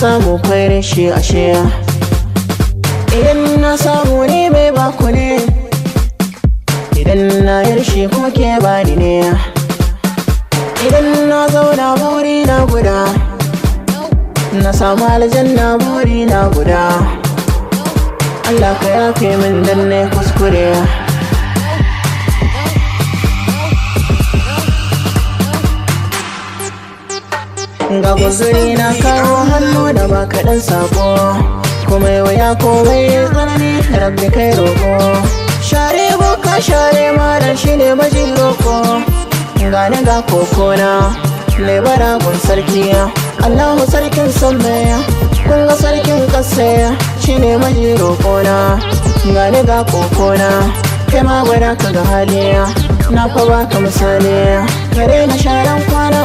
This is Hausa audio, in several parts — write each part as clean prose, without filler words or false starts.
samu kwairin shi ashe idan na samu ni mai baku ne, idan na yarshe kuke bani ne, idan na zauna buri na guda, na samu aljanna buri na guda. Allah ka yafe min dan ne kuskure. Ga guzuri na kawo hannu da ba kaɗan sako, kuma yau ya komai tsanani rabbi kai roƙo. Share boka share maran shi ne majin roƙo, gane ga kokona lebara gun sarki. Allahu sarkin samme kun ga sarkin ƙasa shi ne majin roƙona, gane ga kokona kai ma gwada ka ga hali na fa baka misali. Kare na sharan kwana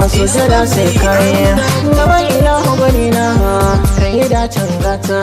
sujada sai kai gaban ilahu gani na kai dacin gata.